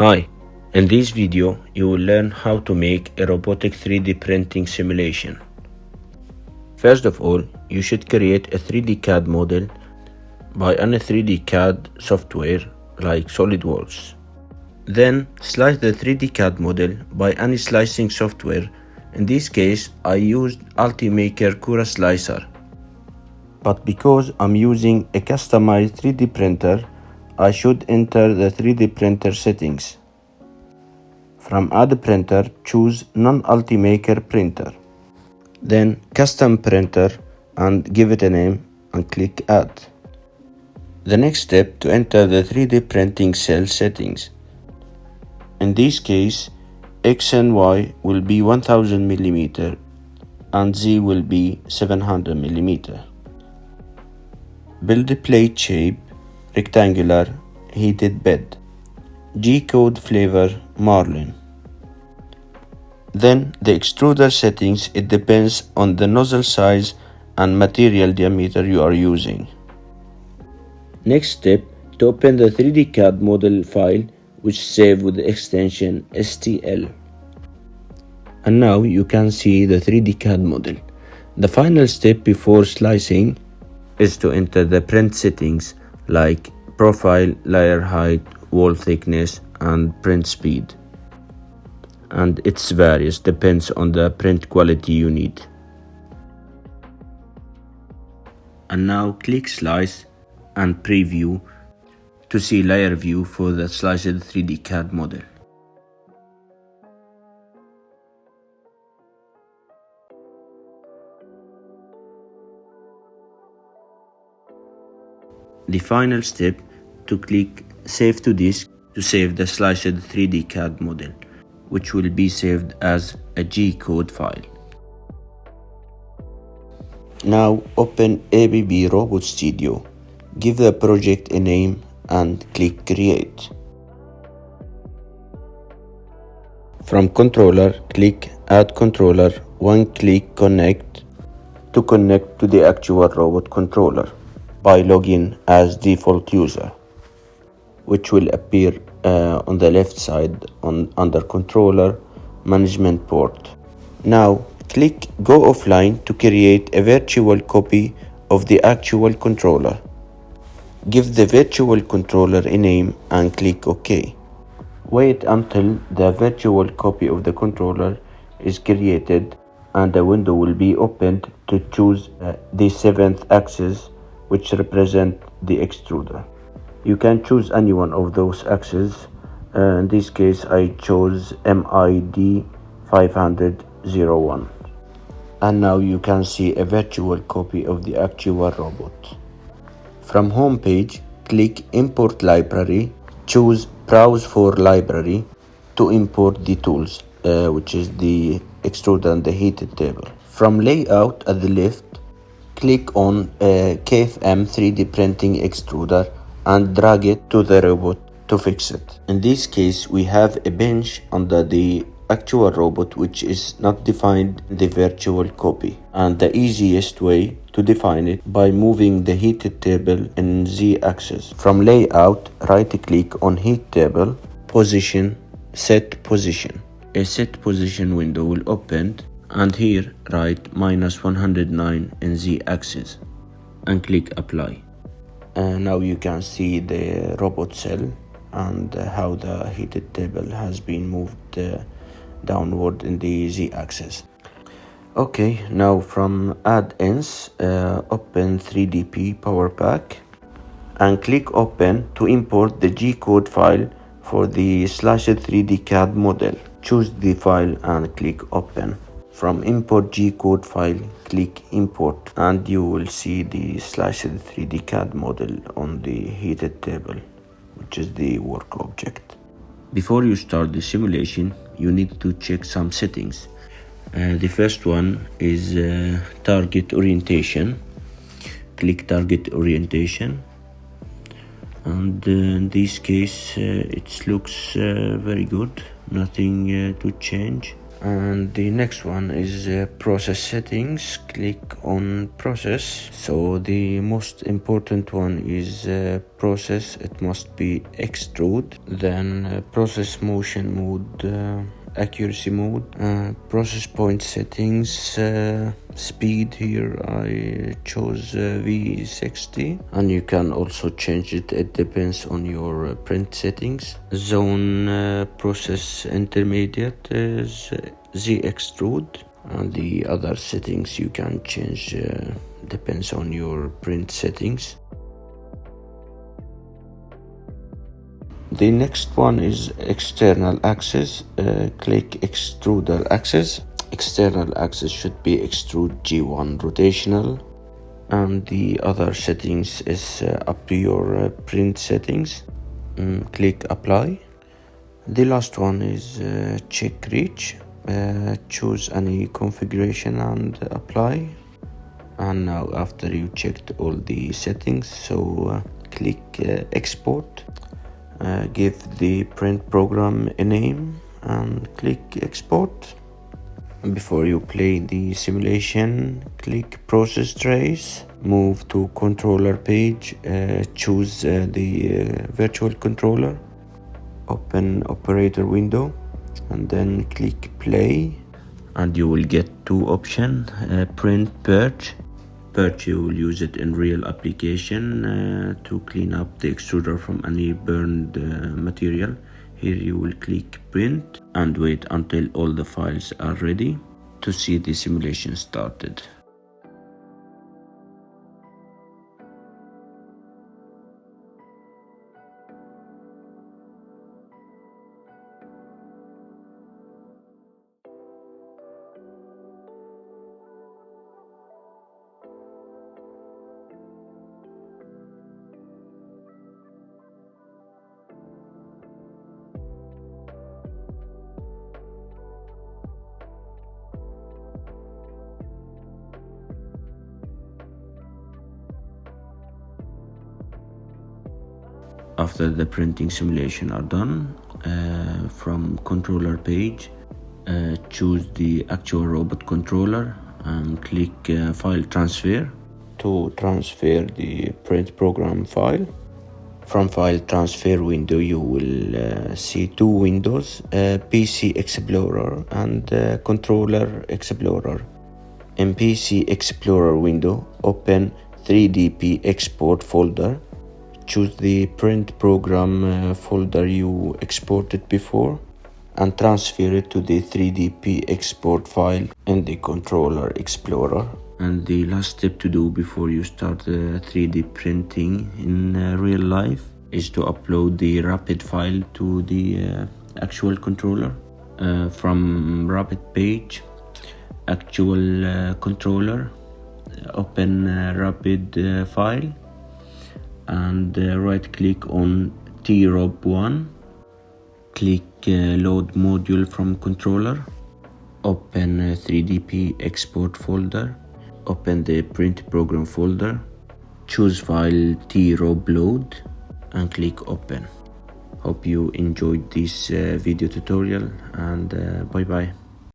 Hi, in this video you will learn how to make a robotic 3D printing simulation. First of all, you should create a 3D CAD model by any 3D CAD software like SolidWorks. Then slice the 3D CAD model by any slicing software. In this case, I used Ultimaker Cura Slicer. But because I'm using a customized 3D printer, I should enter the 3D printer settings. From Add Printer, choose Non-Ultimaker Printer. Then Custom Printer and give it a name and click Add. The next step to enter the 3D printing cell settings. In this case, X and Y will be 1000 mm and Z will be 700 mm. Build a plate shape, rectangular, heated bed. G-code flavor Marlin. Then the extruder settings, it depends on the nozzle size and material diameter you are using. Next step, to open the 3D CAD model file which save with the extension STL. And now you can see the 3D CAD model. The final step before slicing is to enter the print settings like profile, layer height, wall thickness and print speed. And it's varies, depends on the print quality you need. And now click slice and preview to see layer view for the sliced 3D CAD model. The final step to click Save to Disk to save the sliced 3D CAD model, which will be saved as a G-code file. Now open ABB RobotStudio, give the project a name and click Create. From Controller, click Add Controller, one-click Connect to connect to the actual robot controller by login as default user, which will appear on the left side under Controller Management Port. Now click Go Offline to create a virtual copy of the actual controller. Give the virtual controller a name and click OK. Wait until the virtual copy of the controller is created and a window will be opened to choose the 7th axis, which represent the extruder. You can choose any one of those axes. In this case, I chose MID 50001. And now you can see a virtual copy of the actual robot. From home page, click Import Library, choose Browse for Library to import the tools, which is the extruder and the heated table. From Layout at the left, click on KFM 3D printing extruder and drag it to the robot to fix it. In this case, we have a bench under the actual robot which is not defined in the virtual copy, and the easiest way to define it by moving the heated table in Z-axis. From Layout, right-click on Heat Table, Position, Set Position. A Set Position window will open, and here write -109 in Z-axis and click Apply. Now you can see the robot cell and how the heated table has been moved downward in the Z-axis. Okay, now from Add-ins, open 3DP Power Pack and click Open to import the G-code file for the sliced 3D CAD model. Choose the file and click Open. From Import G-code file, click Import and you will see the sliced 3D CAD model on the heated table, which is the work object. Before you start the simulation, you need to check some settings. The first one is target orientation. Click target orientation, and in this case it looks very good, nothing to change. And the next one is process settings. Click on process. So the most important one is process. It must be extrude. Then process motion mode, accuracy mode, process point settings, speed. Here I chose V60, and you can also change it. It depends on your print settings. Zone process intermediate is Z extrude, and the other settings you can change, depends on your print settings. The next one is external axis. Click extruder axis. External axis should be extrude G1 rotational, and the other settings is up to your print settings. Click apply. The last one is check reach. Choose any configuration and apply. And now after you checked all the settings, so click export. Give the print program a name and click export. Before you play the simulation, click process trace, move to controller page, choose the virtual controller, open operator window, and then click play, and you will get two options. Print purge. You will use it in real application to clean up the extruder from any burned material. Here you will click print and wait until all the files are ready to see the simulation started. After the printing simulation are done, from controller page, choose the actual robot controller and click file transfer to transfer the print program file. From file transfer window you will see two windows, PC Explorer and Controller Explorer. In PC Explorer window, open 3DP export folder. Choose the print program folder you exported before and transfer it to the 3DP export file in the Controller Explorer. And the last step to do before you start 3D printing in real life is to upload the Rapid file to the actual controller. From Rapid page, actual controller, open Rapid file, and right click on TROB1, click load module from controller, open 3DP export folder, open the print program folder, choose file TROB load and click open. Hope you enjoyed this video tutorial, and bye bye.